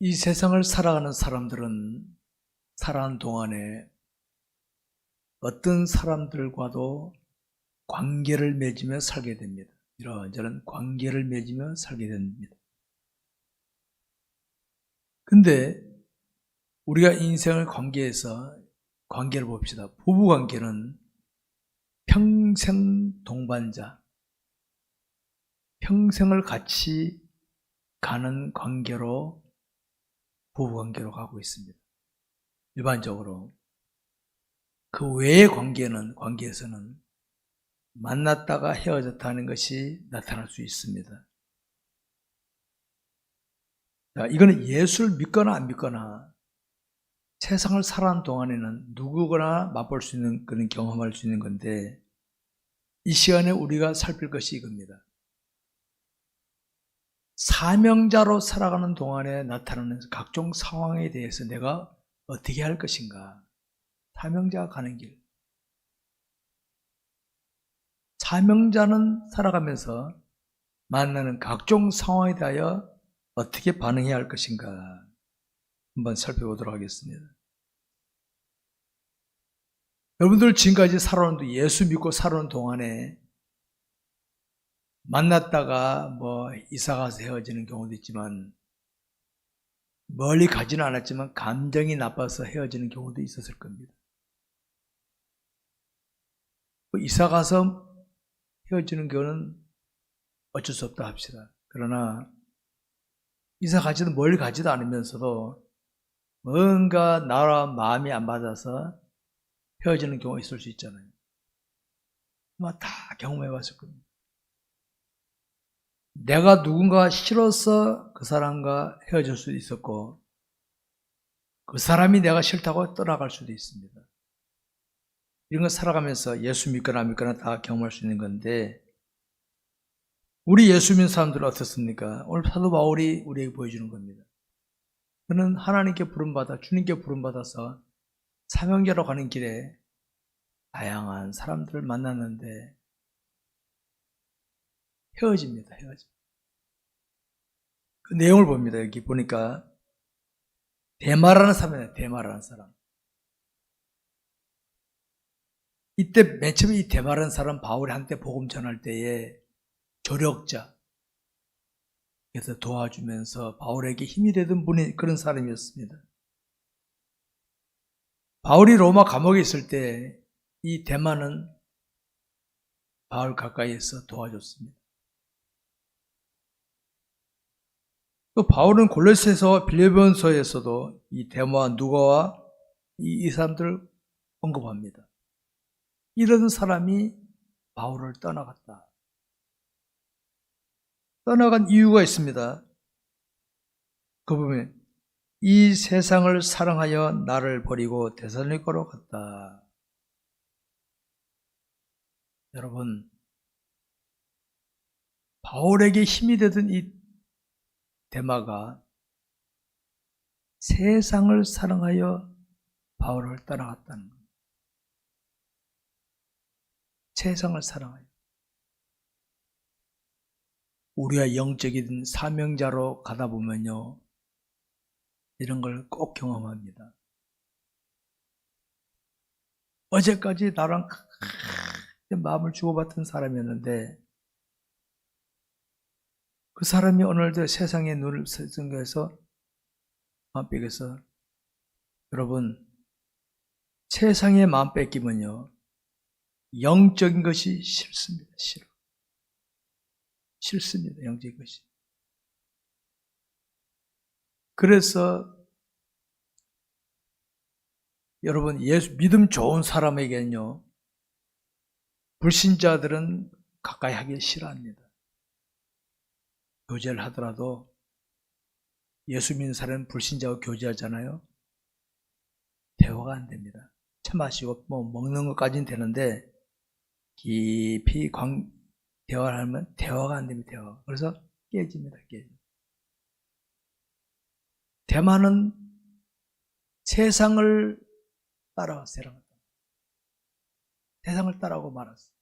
이 세상을 살아가는 사람들은 살아가는 동안에 어떤 사람들과도 관계를 맺으며 살게 됩니다. 이런저런 관계를 맺으며 살게 됩니다. 근데 우리가 인생을 관계를 봅시다. 부부 관계는 평생 동반자, 평생을 같이 가는 관계로 부부 관계로 가고 있습니다. 일반적으로 그 외의 관계에서는 만났다가 헤어졌다는 것이 나타날 수 있습니다. 자, 이거는 예수를 믿거나 안 믿거나 세상을 살아가는 동안에는 누구거나 맛볼 수 있는 그런 경험할 수 있는 건데, 이 시간에 우리가 살필 것이 이겁니다. 사명자로 살아가는 동안에 나타나는 각종 상황에 대해서 내가 어떻게 할 것인가. 사명자가 가는 길. 사명자는 살아가면서 만나는 각종 상황에 대하여 어떻게 반응해야 할 것인가 한번 살펴보도록 하겠습니다. 여러분들 지금까지 예수 믿고 살아온 동안에 만났다가 이사가서 헤어지는 경우도 있지만, 멀리 가지는 않았지만 감정이 나빠서 헤어지는 경우도 있었을 겁니다. 이사가서 헤어지는 경우는 어쩔 수 없다 합시다. 그러나 이사가지도 멀리 가지도 않으면서도 뭔가 나와 마음이 안 맞아서 헤어지는 경우가 있을 수 있잖아요. 아마 다 경험해 봤을 겁니다. 내가 누군가 싫어서 그 사람과 헤어질 수도 있었고, 그 사람이 내가 싫다고 떠나갈 수도 있습니다. 이런 거 살아가면서 예수 믿거나 안 믿거나 다 경험할 수 있는 건데, 우리 예수 믿는 사람들은 어떻습니까? 오늘 사도 바울이 우리에게 보여주는 겁니다. 그는 하나님께 부름받아, 주님께 부름받아서 사명자로 가는 길에 다양한 사람들을 만났는데 헤어집니다. 그 내용을 봅니다. 여기 보니까 데마라는 사람이에요. 데마라는 사람. 이때 맨 처음에 이 데마라는 사람, 바울이 한때 복음 전할 때에 조력자, 그래서 도와주면서 바울에게 힘이 되던 분이 그런 사람이었습니다. 바울이 로마 감옥에 있을 때 이 데마는 바울 가까이에서 도와줬습니다. 또 바울은 골로새서 빌립보서에서도 이 데마와 누가와 이 사람들을 언급합니다. 이런 사람이 바울을 떠나갔다. 떠나간 이유가 있습니다. 그 보면 이 세상을 사랑하여 나를 버리고 데살로니가로 갔다. 여러분, 바울에게 힘이 되던 이 데마가 세상을 사랑하여 바울을 떠나갔다는 겁니다. 세상을 사랑하여. 우리가 영적인 사명자로 가다 보면요, 이런 걸 꼭 경험합니다. 어제까지 나랑 마음을 주고받던 사람이었는데 그 사람이 오늘도 세상에 눈을 쓰면서 마음 뺏겨서, 여러분, 세상에 마음 뺏기면요, 영적인 것이 싫습니다. 싫습니다. 영적인 것이. 그래서 여러분, 예수 믿음 좋은 사람에게는요, 불신자들은 가까이 하기 싫어합니다. 교제를 하더라도 예수 믿는 사람은 불신자와 교제하잖아요. 대화가 안 됩니다. 차 마시고 먹는 것까지는 되는데 깊이 대화를 하면 대화가 안 됩니다. 그래서 깨집니다. 대만은 세상을 따라왔어요. 세상을 따라오고 말았어요.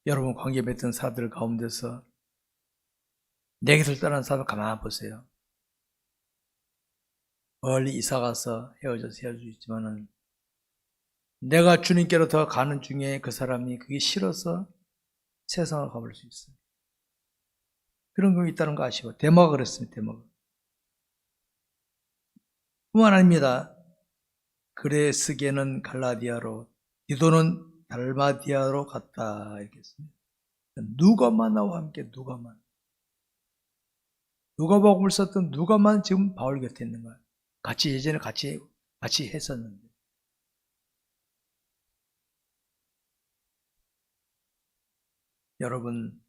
여러분 관계 맺던 사람들 가운데서 내 곁을 떠난 사람 가만히 보세요. 멀리 이사가서 헤어져서 헤어질 수 있지만은 내가 주님께로 더 가는 중에 그 사람이 그게 싫어서 세상을 가볼 수 있어요. 그런 거 있다는 거 아시고 데마가 그랬습니다. 데마가. 뿐만 아닙니다. 그레스게는 갈라디아로 디도는 달마디아로 갔다 이렇게 했습니다. 누가만 나와 함께 누가만. 누가복음을 썼던 누가만 지금 바울 곁에 있는 거예요. 예전에 같이 했었는데. 여러분,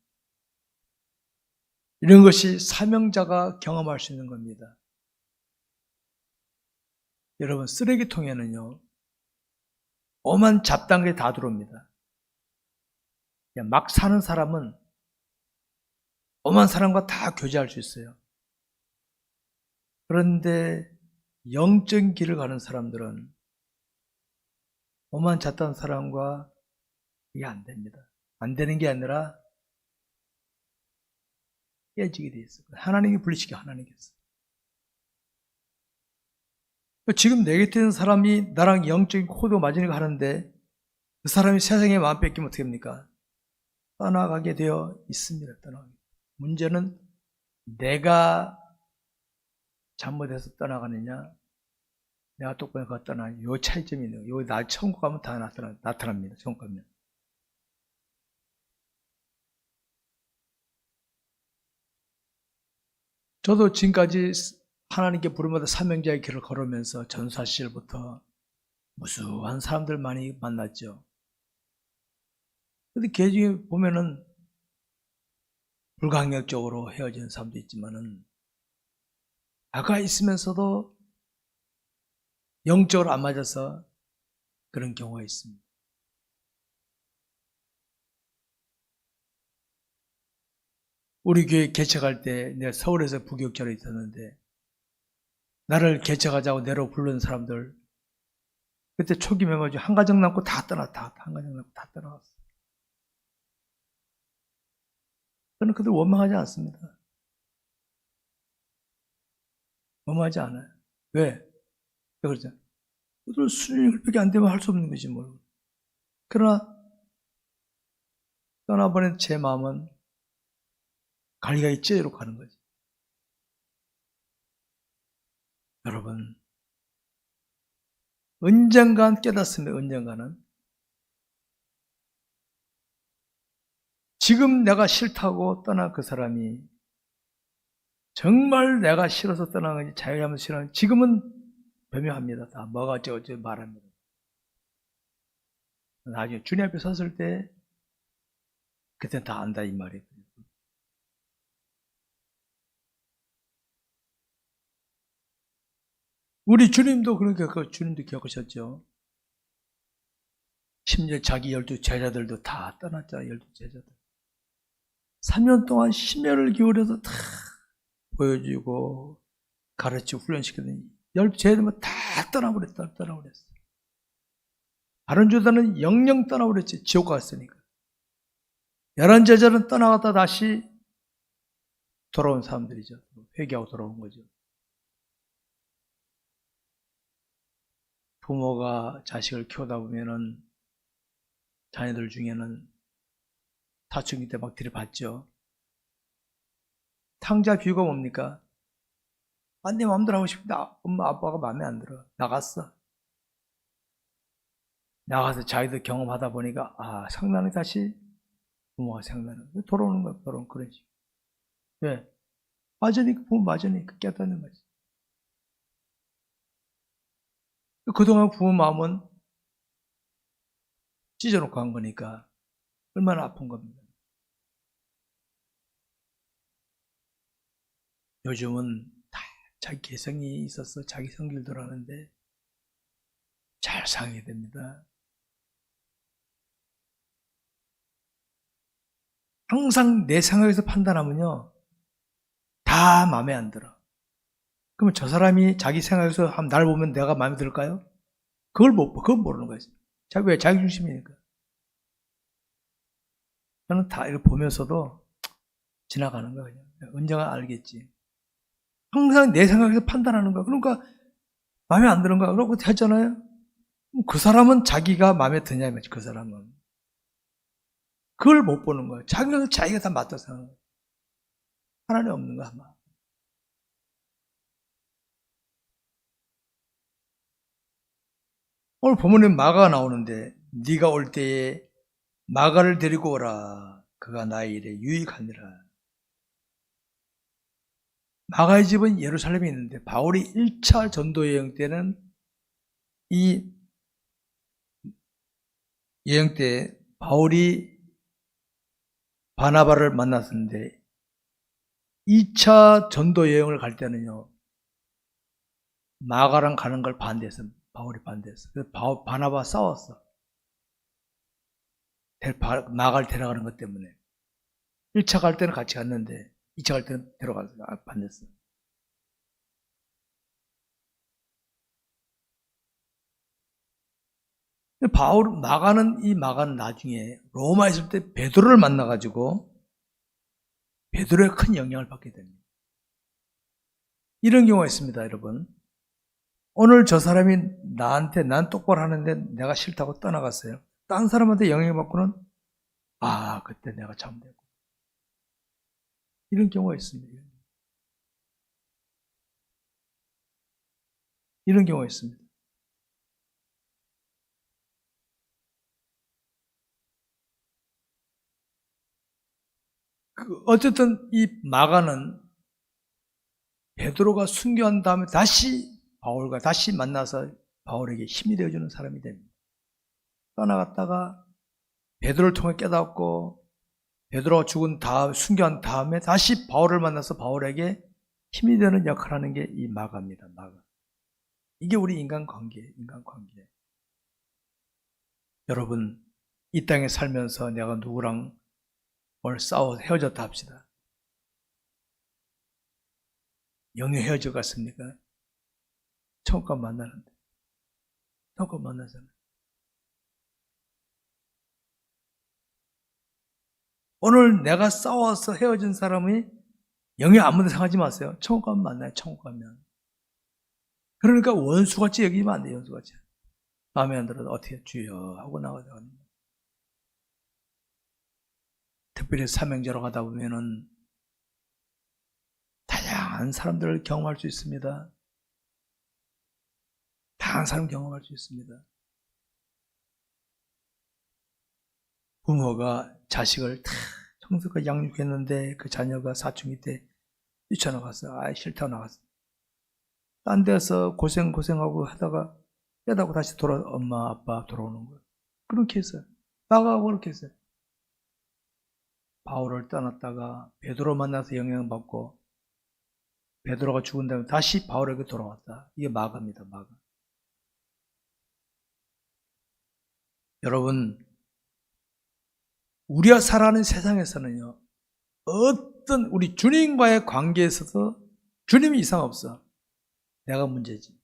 이런 것이 사명자가 경험할 수 있는 겁니다. 여러분, 쓰레기통에는요, 오만 잡다한 게 다 들어옵니다. 막 사는 사람은 오만 사람과 다 교제할 수 있어요. 그런데 영적인 길을 가는 사람들은 오만 잡다한 사람과 이게 안 됩니다. 안 되는 게 아니라 깨지게 돼 있어요. 하나님이 분리시켜 하나님께서. 지금 내 곁에 있는 사람이 나랑 영적인 코드 맞으니까 하는데 그 사람이 세상에 마음 뺏기면 어떻게 합니까? 떠나가게 되어 있습니다. 문제는 내가 잘못해서 떠나가느냐, 내가 똑바로 가 떠나느냐, 요 차이점이 있는 거예요. 날 천국 가면 다 나타납니다. 천국 가면. 저도 지금까지 하나님께 부름받아 사명자의 길을 걸으면서 전사 시절부터 무수한 사람들 많이 만났죠. 근데 그 중에 보면은 불강력적으로 헤어진 사람도 있지만은 나가 있으면서도 영적으로 안 맞아서 그런 경우가 있습니다. 우리 교회 개척할 때 내가 서울에서 부교육자로 있었는데 나를 개척하자고 내려 부른 사람들 그때 초기 멤버중 한 가정 남고 다 떠났다. 한 가정 남고 다 떠나갔어. 저는 그들 원망하지 않습니다. 원망하지 않아요. 왜? 그러죠. 그들 수준이 그렇게 안 되면 할 수 없는 거지 뭘. 그러나 떠나보낸 제 마음은 갈기갈기 찢어로 가는 거지. 여러분, 언젠간 깨닫습니다. 언젠가는. 지금 내가 싫다고 떠난 그 사람이 정말 내가 싫어서 떠난 건지 자유하면서 싫어하는지 지금은 변명합니다. 다 뭐가 어쩌고 말합니다. 나중에 주님 앞에 섰을 때 그때 다 안다 이 말이에요. 우리 주님도 그렇게 주님도 겪으셨죠. 심지어 자기 12 제자들도 다 떠났잖아요. 12 제자들. 3년 동안 심혈을 기울여서 다 보여주고 가르치고 훈련시키더니 12 제자들만 다 떠나버렸어. 다른 제자는 영영 떠나버렸지. 지옥 갔으니까. 11 제자는 떠나갔다 다시 돌아온 사람들이죠. 회개하고 돌아온 거죠. 부모가 자식을 키우다 보면은 자녀들 중에는 사춘기 때 막 들이받죠. 탕자 비유가 뭡니까? 내 마음대로 하고 싶다. 엄마 아빠가 마음에 안 들어. 나가서 자기도 경험하다 보니까 생각나는 다시 부모가 생각나는 거야. 돌아오는 거야. 돌아오는 그런 식. 왜? 맞으니까 부모 맞으니까 깨닫는 거지. 그동안 부모 마음은 찢어놓고 한 거니까 얼마나 아픈 겁니다. 요즘은 다 자기 개성이 있어서 자기 성질대로 하는데 잘 상해야 됩니다. 항상 내 생각에서 판단하면요 다 마음에 안 들어. 그러면 저 사람이 자기 생각에서 날 보면 내가 마음에 들까요? 그걸 모르는 거지. 왜 자기 중심이니까. 저는 다 이거 보면서도 지나가는 거야, 그냥. 언젠가 알겠지. 항상 내 생각에서 판단하는 거야. 그러니까 마음에 안 드는 거야. 그러고 했잖아요. 그 사람은 자기가 마음에 드냐, 그 사람은. 그걸 못 보는 거야. 자기가 다 맞다고 생각하는 거야. 하나님 없는 거야, 아마. 오늘 본문에 마가가 나오는데, 네가 올 때에 마가를 데리고 오라. 그가 나의 일에 유익하니라. 마가의 집은 예루살렘에 있는데 바울이 1차 전도 여행 때는 이 여행 때 바울이 바나바를 만났었는데 2차 전도 여행을 갈 때는요, 마가랑 가는 걸 반대했어. 바울이 반대했어. 그래서 바나바 싸웠어. 마가를 데려가는 것 때문에. 1차 갈 때는 같이 갔는데 2차 갈 때는 데려가서 반대했어. 마가는 나중에 로마에 있을 때 베드로를 만나가지고 베드로의 큰 영향을 받게 됩니다. 이런 경우가 있습니다, 여러분. 오늘 저 사람이 난 똑바로 하는데 내가 싫다고 떠나갔어요. 딴 사람한테 영향을 받고는 그때 내가 잘못했고. 이런 경우가 있습니다. 이런 경우가 있습니다. 어쨌든 이 마가는 베드로가 순교한 다음에 바울과 다시 만나서 바울에게 힘이 되어주는 사람이 됩니다. 떠나갔다가 베드로를 통해 깨닫고 베드로가 죽은 다음 순교한 다음에 다시 바울을 만나서 바울에게 힘이 되는 역할을 하는 게 이 마가입니다. 마가. 이게 우리 인간관계예요. 여러분, 이 땅에 살면서 내가 누구랑 오늘 싸워 헤어졌다 합시다. 영이 헤어져 갔습니까? 처음과 만나는데. 처음과 만나잖아요. 오늘 내가 싸워서 헤어진 사람이 영이 아무도 생각하지 마세요. 천국 가면 만나요. 천국 가면. 그러니까 원수같이 여기면 안 돼요. 원수같이. 마음에 안 들어도 어떻게 주여 하고 나가자. 특별히 사명자로 가다 보면은 다양한 사람들을 경험할 수 있습니다. 다양한 사람 경험할 수 있습니다. 부모가 자식을 다 청소까지 양육했는데 그 자녀가 사춘기 때 뛰쳐나갔어. 싫다고 나갔어. 딴 데서 고생하고 하다가 깨닫고 다시 엄마, 아빠 돌아오는 거예요. 그렇게 했어요. 나가고 그렇게 했어요. 바울을 떠났다가 베드로 만나서 영향받고 베드로가 죽은 다음에 다시 바울에게 돌아왔다. 이게 마가입니다. 마가. 여러분, 우리가 살아가는 세상에서는요, 어떤 우리 주님과의 관계에 있어서 주님이 이상 없어. 내가 문제지.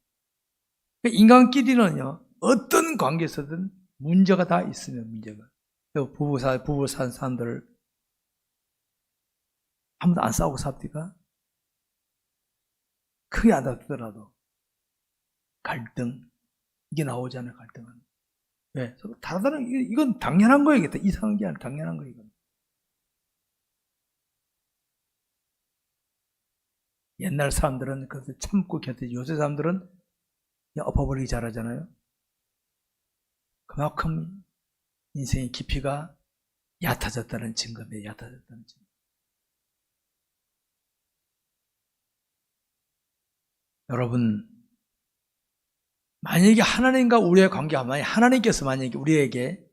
인간끼리는요, 어떤 관계에서든 문제가 다 있으면 문제가. 부부 산 사람들 한 번도 안 싸우고 삽니까? 크게 안 다투더라도 갈등, 이게 나오잖아요. 갈등은. 왜? 서로 다르다는, 이건 당연한 거예요. 이상한 게 아니라 당연한 거예요. 이건. 옛날 사람들은 그래서 참고 곁에, 요새 사람들은 그냥 엎어버리기 잘하잖아요. 그만큼 인생의 깊이가 얕아졌다는 증거입니다. 얕아졌다는 증거. 여러분, 만약에 하나님과 우리의 관계가 하나님께서 만약에 우리에게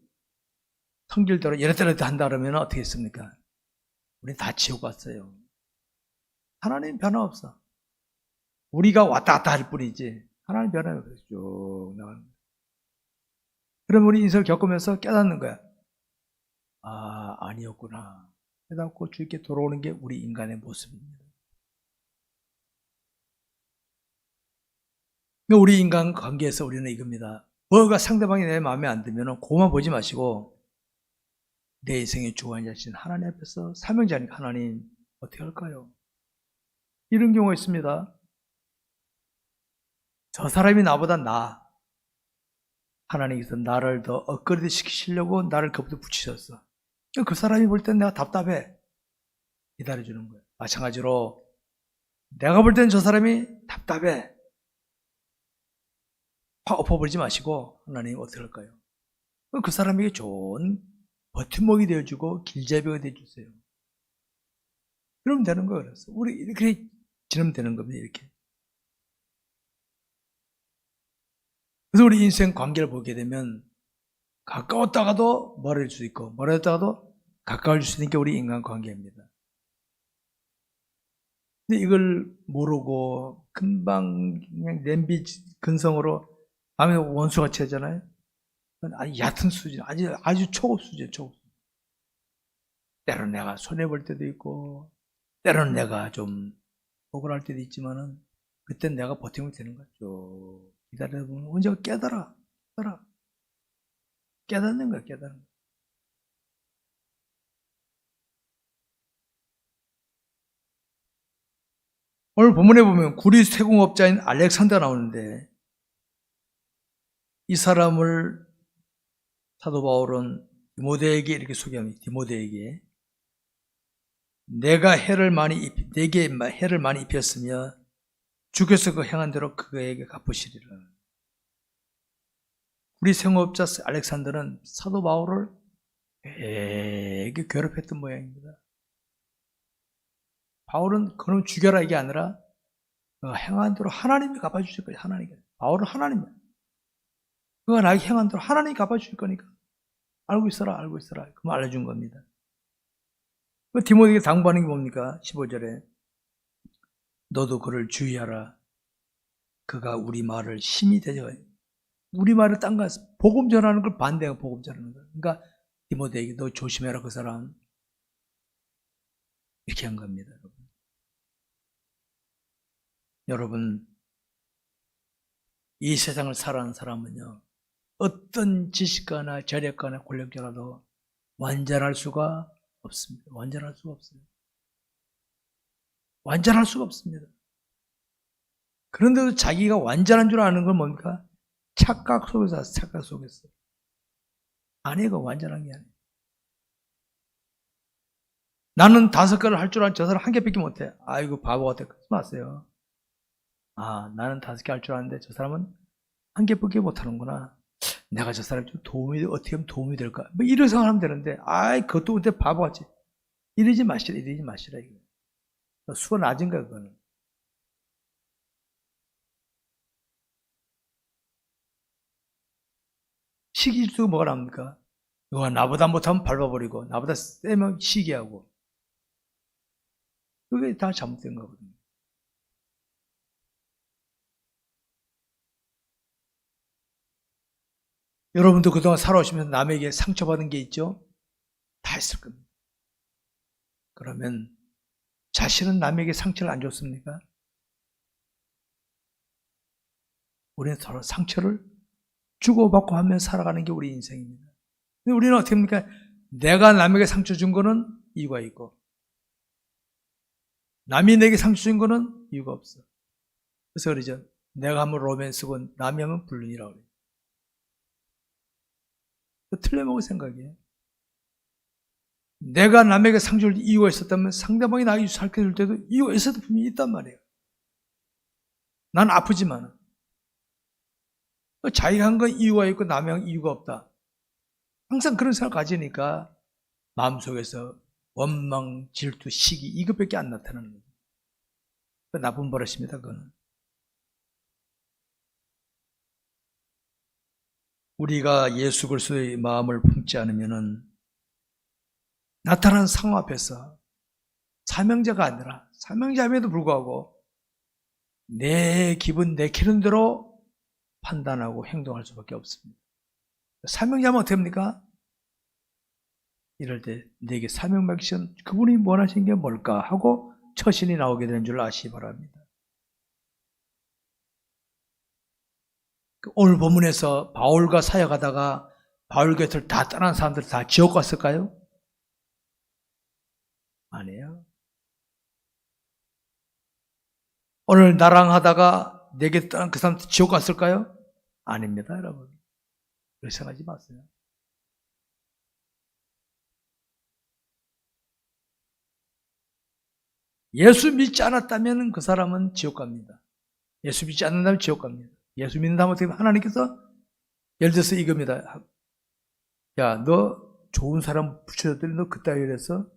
성질대로 이렇다 한다 그러면 어떻게 했습니까? 우리 다 지옥 갔어요. 하나님 변화 없어. 우리가 왔다 갔다 할 뿐이지 하나님 변화 없어. 쭉 나가는 거야. 그럼 우리 인생을 겪으면서 깨닫는 거야. 아니었구나. 깨닫고 주님께 돌아오는 게 우리 인간의 모습입니다. 우리 인간 관계에서 우리는 이겁니다. 뭐가 상대방이 내 마음에 안 들면 그만 보지 마시고 내 인생의 주관자신 하나님 앞에서 사명자니까 하나님 어떻게 할까요? 이런 경우가 있습니다. 저 사람이 나보다 나아. 하나님께서 나를 더 업그레이드 시키시려고 나를 그부터 붙이셨어. 그 사람이 볼 땐 내가 답답해. 기다려주는 거예요. 마찬가지로 내가 볼 땐 저 사람이 답답해. 확 엎어버리지 마시고 하나님 어떻게 할까요? 그 사람에게 좋은 버팀목이 되어주고 길잡이가 되어주세요. 그러면 되는 거예요. 그래서 우리 이렇게 지내면 되는 겁니다. 이렇게. 그래서 우리 인생 관계를 보게 되면 가까웠다가도 멀어질 수 있고 멀어졌다가도 가까워질 수 있는 게 우리 인간 관계입니다. 근데 이걸 모르고 금방 그냥 냄비 근성으로 밤에 원수같이 하잖아요. 아주 얕은 수준, 아주 초급 수준, 초급 수준. 때로는 내가 손해볼 때도 있고 때로는 내가 좀 억울할 때도 있지만은 그땐 내가 버티면 되는 거죠. 기다리다 보면 언제가 깨달아. 깨닫는 거야, 깨닫는 거야. 오늘 본문에 보면 구리 세공업자인 알렉산더가 나오는데 이 사람을 사도 바울은 디모데에게 이렇게 소개합니다. 디모데에게 내게 해를 많이 입혔으며 주께서 그 행한 대로 그에게 갚으시리라. 우리 생업자 알렉산더는 사도 바울을 되게 괴롭혔던 모양입니다. 바울은 그놈 죽여라 이게 아니라 행한 대로 하나님이 갚아주실 거예요. 하나님이. 바울은 하나님이야. 그가 나에게 행한 대로 하나님이 갚아주실 거니까 알고 있어라. 그럼 알려준 겁니다. 디모데에게 당부하는 게 뭡니까? 15절에 너도 그를 주의하라. 그가 우리 말을 심히 대적하여 우리 말을 딴 거 복음 전하는 걸 반대하고 복음 전하는 거야. 그러니까 디모데에게 너 조심해라 그 사람. 이렇게 한 겁니다. 여러분 이 세상을 살아가는 사람은요. 어떤 지식가나 재력가나 권력자라도 완전할 수가 없습니다. 완전할 수가 없어요. 완전할 수가 없습니다. 그런데도 자기가 완전한 줄 아는 건 뭡니까? 착각 속에서 착각 속에서. 아니에요. 완전한 게 아니에요. 나는 5개를 할 줄 아는 저 사람 1개밖에 못해. 아이고 바보 같아. 그러지 마세요. 아 나는 5개 할 줄 아는데 저 사람은 1개밖에 못하는구나. 내가 저 사람 좀 어떻게 하면 도움이 될까? 뭐 이런 생각하면 되는데, 그것도 근데 바보같이. 이러지 마시라, 이거. 수가 낮은 거야, 그거는. 시기질투가 뭐가 납니까? 누가 나보다 못하면 밟아버리고, 나보다 세면 시기하고. 그게 다 잘못된 거거든요. 여러분도 그동안 살아오시면서 남에게 상처받은 게 있죠? 다 했을 겁니다. 그러면 자신은 남에게 상처를 안 줬습니까? 우리는 서로 상처를 주고받고 하며 살아가는 게 우리 인생입니다. 근데 우리는 어떻게 합니까? 내가 남에게 상처 준 거는 이유가 있고 남이 내게 상처 준 거는 이유가 없어. 그래서 그러죠. 내가 하면 로맨스고 남이 하면 불륜이라고 그래요. 틀려먹을 생각이에요. 내가 남에게 상처를 줄 이유가 있었다면 상대방이 나에게 상처 줄 때도 이유가 있어도 분명히 있단 말이에요. 난 아프지만 자기가 한 건 이유가 있고 남이 한 이유가 없다. 항상 그런 생각을 가지니까 마음속에서 원망, 질투, 시기 이것밖에 안 나타나는 거죠. 나쁜 버릇입니다. 그거는. 우리가 예수 그리스도의 마음을 품지 않으면은 나타나는 상황 앞에서 사명자가 아니라 사명자임에도 불구하고 내 기분 내키는 대로 판단하고 행동할 수밖에 없습니다. 사명자면 어떻게 합니까? 이럴 때 내게 사명 맡기신 그분이 원하신 게 뭘까 하고 처신이 나오게 되는 줄 아시기 바랍니다. 오늘 본문에서 바울과 사역하다가 바울 곁을 다 떠난 사람들 다 지옥 갔을까요? 아니에요. 오늘 나랑 하다가 내게 떠난 그 사람들 지옥 갔을까요? 아닙니다, 여러분. 그렇게 생각하지 마세요. 예수 믿지 않았다면 그 사람은 지옥 갑니다. 예수 믿지 않는다면 지옥 갑니다. 예수 믿는다면 어떻게 하나님께서 예를 들어서 이겁니다. 야, 너 좋은 사람 붙여줬더니 너 그따위 이래서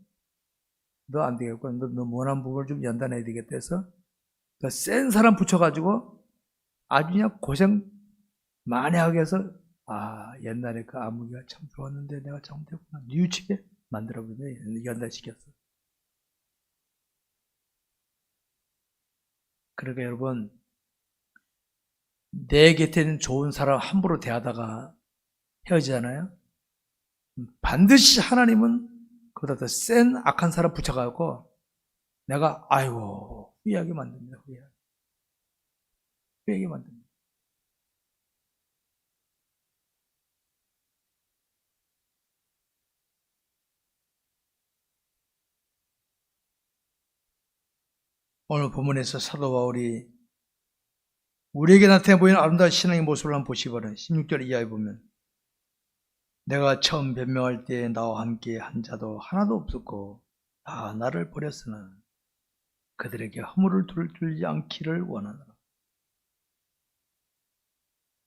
너 안 되겠고 너 원한 부분을 좀 연단해야 되겠다 해서 더 센 사람 붙여가지고 아주 그냥 고생 많이 하게 해서 옛날에 그 아무개가 참 좋았는데 내가 잘못했구나 뉘우치게 만들어버리네. 연단시켰어. 그러니까 여러분 내 곁에 있는 좋은 사람 함부로 대하다가 헤어지잖아요. 반드시 하나님은 그보다 더 센 악한 사람 붙여가지고 내가 아이고 후회하게 만듭니다. 후회하게 만듭니다. 오늘 본문에서 사도 바울이 우리에게 나타내 보이는 아름다운 신앙의 모습을 한번 보시기 바랍니다. 16절 이하에 보면 내가 처음 변명할 때 나와 함께 한 자도 하나도 없었고 다 나를 버렸으나 그들에게 허물을 둘지 않기를 원하노라.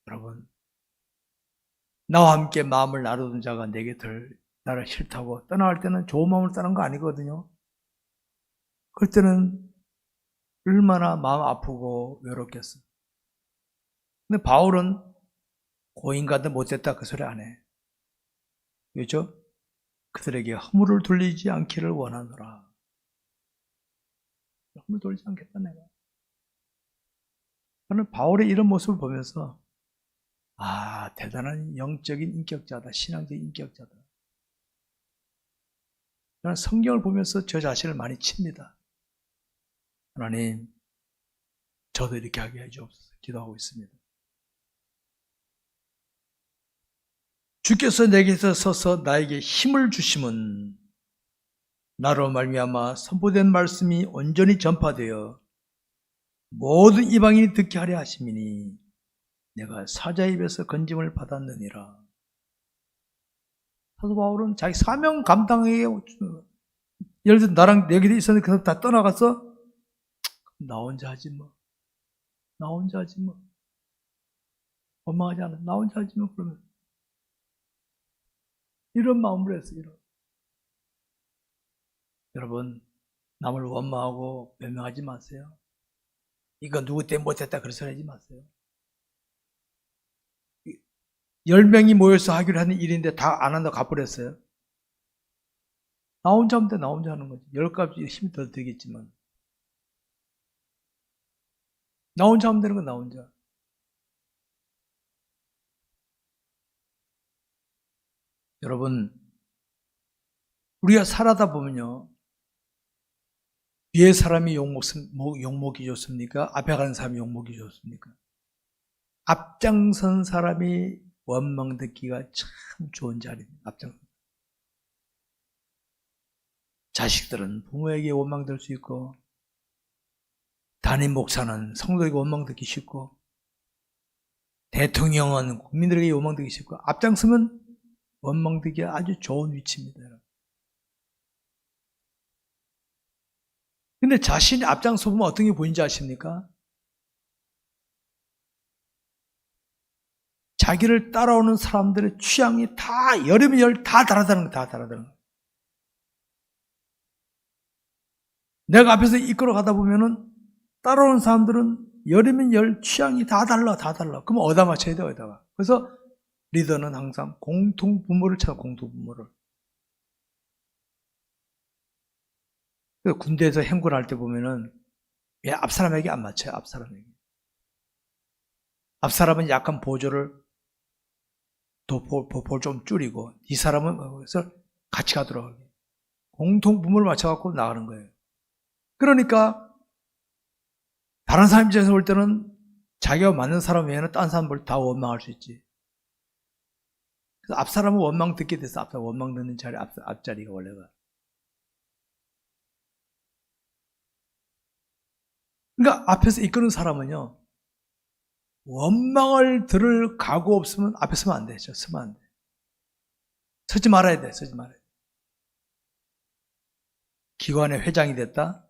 여러분 나와 함께 마음을 나누던 자가 내게 나를 싫다고 떠나갈 때는 좋은 마음을 떠난 거 아니거든요. 그럴 때는 얼마나 마음 아프고 외롭겠어. 근데 바울은 고인가도 못됐다 그 소리 안 해. 왜죠? 그들에게 허물을 돌리지 않기를 원하노라. 허물 돌리지 않겠다 내가. 저는 바울의 이런 모습을 보면서 대단한 영적인 인격자다. 신앙적인 인격자다. 저는 성경을 보면서 저 자신을 많이 칩니다. 하나님 저도 이렇게 하게 해주옵소서 기도하고 있습니다. 주께서 내게서 서서 나에게 힘을 주심은 나로 말미암아 선포된 말씀이 온전히 전파되어 모든 이방인이 듣게 하려 하심이니 내가 사자의 입에서 건짐을 받았느니라. 사도 바울은 자기 사명 감당에 예를 들어 나랑 내 곁에 있었는데 그 사람 다 떠나가서 나 혼자 하지 뭐. 나 혼자 하지 뭐. 원망하지 않아. 나 혼자 하지 뭐. 그러면 이런 마음으로 했어요. 여러분 남을 원망하고 변명하지 마세요. 이거 누구 때문에 못했다 그런 소리 하지 마세요. 10명이 모여서 하기로 하는 일인데 다 안 한다고 가버렸어요. 나 혼자 하면 돼. 나 혼자 하는 거지. 10값이 힘이 더 들겠지만 나 혼자 하면 되는 건 나 혼자. 여러분 우리가 살아다 보면요 뒤에 사람이 욕먹이 좋습니까? 앞에 가는 사람이 욕먹이 좋습니까? 앞장선 사람이 원망 듣기가 참 좋은 자리입니다. 앞장선. 자식들은 부모에게 원망 들 수 있고 담임 목사는 성도에게 원망 듣기 쉽고 대통령은 국민들에게 원망 듣기 쉽고 앞장서면 원망 듣기 아주 좋은 위치입니다. 근데 자신이 앞장서 보면 어떤 게 보이는지 아십니까? 자기를 따라오는 사람들의 취향이 다 열이면 열 다 다르다는 거예요. 내가 앞에서 이끌어 가다 보면은 따라오는 사람들은 열이면 열 취향이 다 달라. 그러면 어디다 맞춰야 돼, 어디다가. 그래서 리더는 항상 공통분모를 찾아, 공통분모를. 군대에서 행군을 할 때 보면은 왜 앞사람에게 안 맞춰요, 앞사람에게. 앞사람은 약간 보조를 볼 좀 줄이고 이 사람은 그래서 같이 가도록 하게. 공통분모를 맞춰갖고 나가는 거예요. 그러니까 다른 사람 입장에서 볼 때는 자기가 맞는 사람 외에는 딴 사람을 다 원망할 수 있지. 그래서 앞 사람은 원망 듣게 됐어. 앞 사람 원망 듣는 자리, 앞자리가 원래가. 그러니까 앞에서 이끄는 사람은요, 원망을 들을 각오 없으면 앞에 서면 안 되죠. 서면 안 돼. 서지 말아야 돼. 서지 말아야 돼. 기관의 회장이 됐다?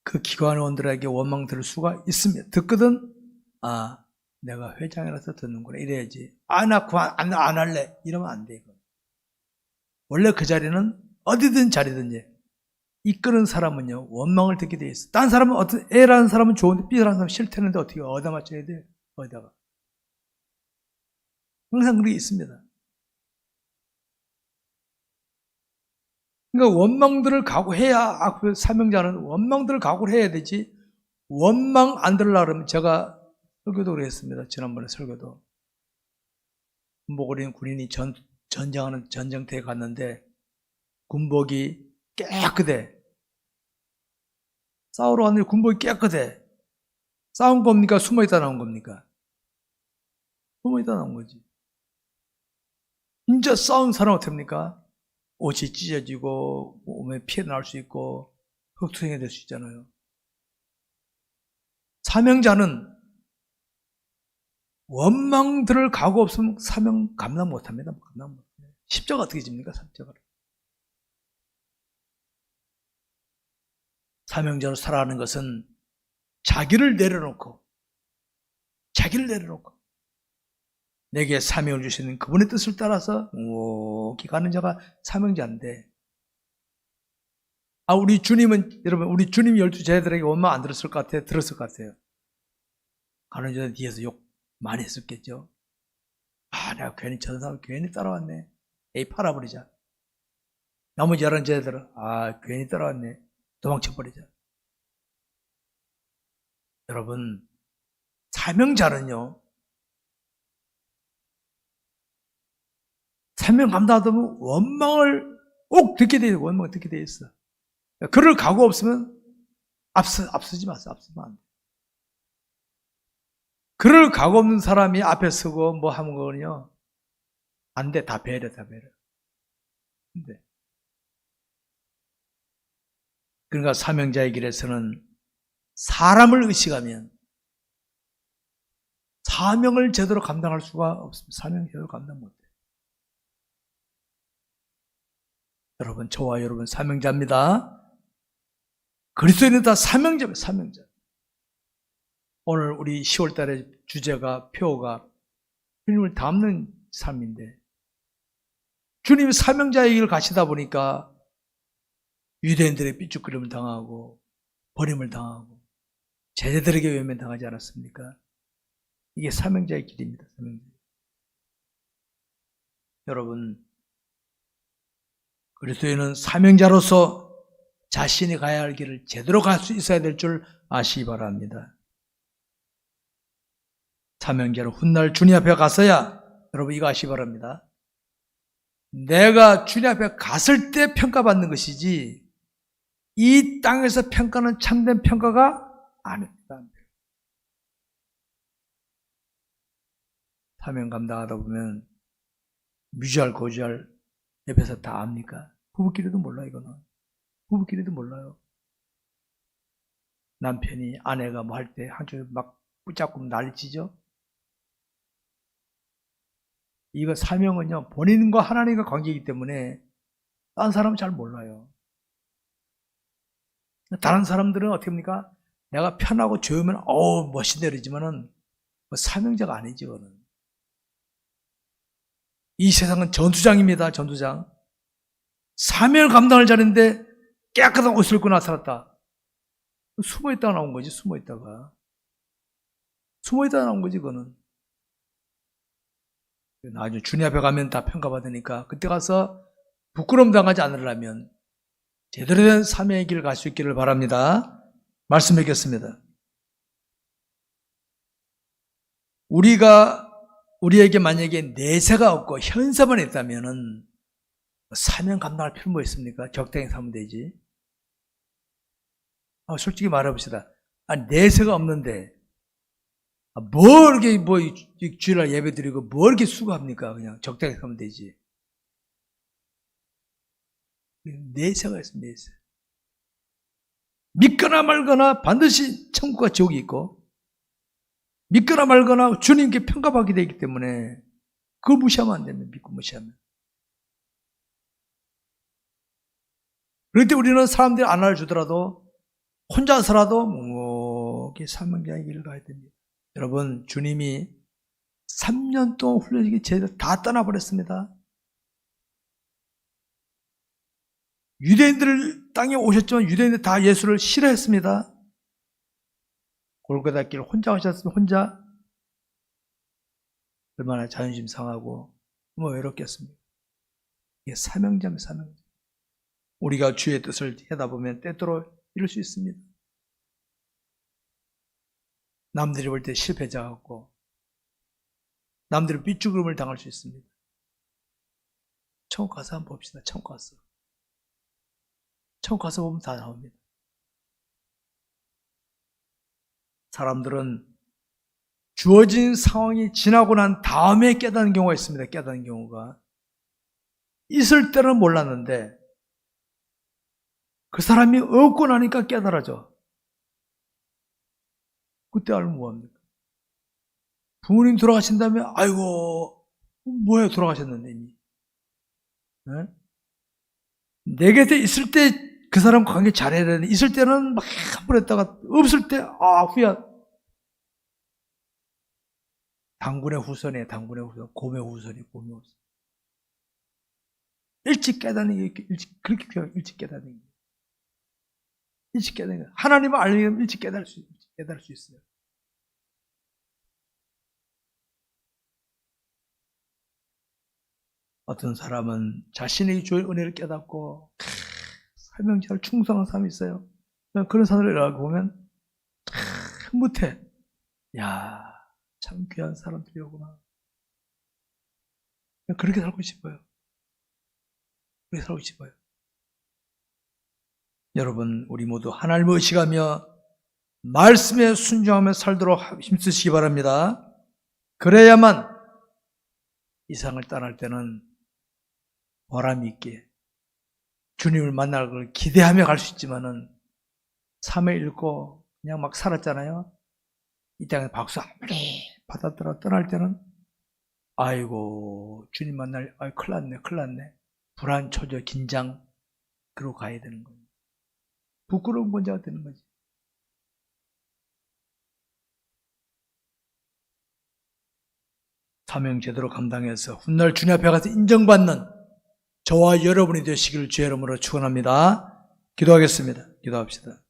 그 기관원들에게 원망 들을 수가 있습니다. 듣거든? 아, 내가 회장이라서 듣는구나. 이래야지. 아, 나 그만, 안 할래. 이러면 안 돼. 원래 그 자리는 어디든 자리든지 이끄는 사람은요, 원망을 듣게 돼 있어. 딴 사람은 A라는 사람은 좋은데 B라는 사람은 싫다는데 어떻게, 어디다 맞춰야 돼? 어디다가. 항상 그런 게 있습니다. 그러니까 원망들을 각오해야, 그 사명자는 원망들을 각오를 해야 되지, 원망 안 들으려고 그러면 제가 설교도 그랬습니다. 지난번에 설교도. 군복을 입은 군인이 전쟁하는 전쟁터에 갔는데, 군복이 깨끗해. 싸우러 왔는데 군복이 깨끗해. 싸운 겁니까? 숨어있다 나온 겁니까? 숨어있다 나온 거지. 진짜 싸운 사람은 어떻습니까? 옷이 찢어지고 몸에 피해 나올 수 있고 흑투성이 될 수 있잖아요. 사명자는 원망 들을 각오 없으면 사명 감당 못합니다. 감당 못해요. 십자가 어떻게 집니까? 십자가를. 사명자로 살아가는 것은 자기를 내려놓고 내게 사명을 주시는 그분의 뜻을 따라서 오기 가는 자가 사명자인데, 우리 주님은, 여러분, 우리 주님이 12제자들에게 원망 안 들었을 것 같아요? 들었을 것 같아요? 가는 자들 뒤에서 욕 많이 했었겠죠? 내가 괜히 저 사람 괜히 따라왔네. 에이, 팔아버리자. 나머지 11제자들은 괜히 따라왔네. 도망쳐버리자. 여러분, 사명자는요, 사명 감당하다 보면 원망을 꼭 듣게 돼 있어. 원망을 듣게 돼 있어. 그럴 각오 없으면 앞서지 마세요. 앞서면 안 돼. 그럴 각오 없는 사람이 앞에 서고 뭐 하는 거는요, 안 돼. 다 배려. 안 돼. 그러니까 사명자의 길에서는 사람을 의식하면 사명을 제대로 감당할 수가 없습니다. 사명을 제대로 감당 못해. 여러분, 저와 여러분 사명자입니다. 그리스도인은 다 사명자입니다. 사명자. 오늘 우리 10월달에 주제가, 표가 주님을 닮는 삶인데, 주님이 사명자의 길을 가시다 보니까 유대인들의 삐죽거림을 당하고 버림을 당하고 제자들에게 외면당하지 않았습니까? 이게 사명자의 길입니다. 사명자. 여러분, 그리스도인은 사명자로서 자신이 가야 할 길을 제대로 갈 수 있어야 될 줄 아시기 바랍니다. 사명자로 훗날 주님 앞에 가서야, 여러분 이거 아시기 바랍니다. 내가 주님 앞에 갔을 때 평가받는 것이지 이 땅에서 평가는 참된 평가가 아닙니다. 사명 감당하다 보면 무지할 고지할 옆에서 다 압니까? 부부끼리도 몰라. 이거는 부부끼리도 몰라요. 남편이 아내가 뭐 할 때 한쪽에 막 붙잡고 난리치죠. 이거 사명은요, 본인과 하나님과 관계이기 때문에 다른 사람은 잘 몰라요. 다른 사람들은 어떻게 합니까? 내가 편하고 좋으면 멋있네 이러지만은 사명자가 아니지. 그거는. 이 세상은 전투장입니다. 전투장. 사명을 감당할 자리인데 깨끗한 옷을 입고 나타났다. 숨어있다가 나온 거지. 숨어있다가 나온 거지. 그거는. 나중에 주님 앞에 가면 다 평가받으니까 그때 가서 부끄러움 당하지 않으려면 제대로 된 사명의 길을 갈 수 있기를 바랍니다. 말씀 뵙겠습니다. 우리에게 만약에 내세가 없고 현세만 있다면은 사명 감당할 필요 뭐 있습니까? 적당히 살면 되지. 솔직히 말해봅시다. 내세가 없는데 뭐 이렇게 주일날 예배 드리고 뭐 이렇게 수고합니까? 그냥 적당히 하면 되지. 내세가 있습니다. 내세. 믿거나 말거나 반드시 천국과 지옥이 있고, 믿거나 말거나 주님께 평가받게 되기 때문에 그걸 무시하면 안 됩니다. 믿고 무시하면. 그럴 때 우리는 사람들이 안 알아주더라도 혼자서라도 묵묵히 사명자의 길을 가야 됩니다. 여러분, 주님이 3년 동안 훈련시킨 제자들 다 떠나버렸습니다. 유대인들 땅에 오셨지만 유대인들 다 예수를 싫어했습니다. 골고다 길 혼자 가셨으면 혼자 얼마나 자존심 상하고 외롭겠습니까? 이게 사명자면 사명자. 우리가 주의 뜻을 하다 보면 때때로 이룰 수 있습니다. 남들이 볼 때 실패자 같고 남들이 삐죽음을 당할 수 있습니다. 천국 가서 한번 봅시다. 천국 가서. 천국 가서 보면 다 나옵니다. 사람들은 주어진 상황이 지나고 난 다음에 깨닫는 경우가 있습니다. 깨닫는 경우가. 있을 때는 몰랐는데 그 사람이 없고 나니까 깨달아져. 그때 알면 뭐합니까? 부모님 돌아가신 다음에 아이고 뭐야 돌아가셨는데 이미. 네? 내 곁에 있을 때 그 사람 관계 잘해야 되는데 있을 때는 막 한번 했다가 없을 때 후야. 당군의 후손이에요. 당군의 후손. 곰의 후손이 곰의 후손. 일찍 깨닫는 게 그렇게 필요해요. 일찍 깨닫는 게. 일찍 깨닫는 게. 하나님을 알면 일찍 깨달을 수 있어요. 어떤 사람은 자신의 주의 은혜를 깨닫고 사명자를 충성한 사람이 있어요. 그런 사람을 알고 보면 흐뭇해. 야, 참 귀한 사람들이구나. 그렇게 살고 싶어요. 그렇게 살고 싶어요. 여러분, 우리 모두 하나님을 의식하며 말씀에 순종하며 살도록 힘쓰시기 바랍니다. 그래야만 이 세상을 떠날 때는 보람 있게 주님을 만날 걸 기대하며 갈 수 있지만은 3회 읽고 그냥 막 살았잖아요. 이 땅에 박수 아무리 받았더라 떠날 때는 아이고 주님 만날 큰일 났네 불안 초조 긴장 그러고 가야 되는 거예요. 부끄러운 권자가 되는 거지. 사명 제대로 감당해서 훗날 주님 앞에 가서 인정받는 저와 여러분이 되시기를 주의 이름으로 축원합니다. 기도하겠습니다. 기도합시다.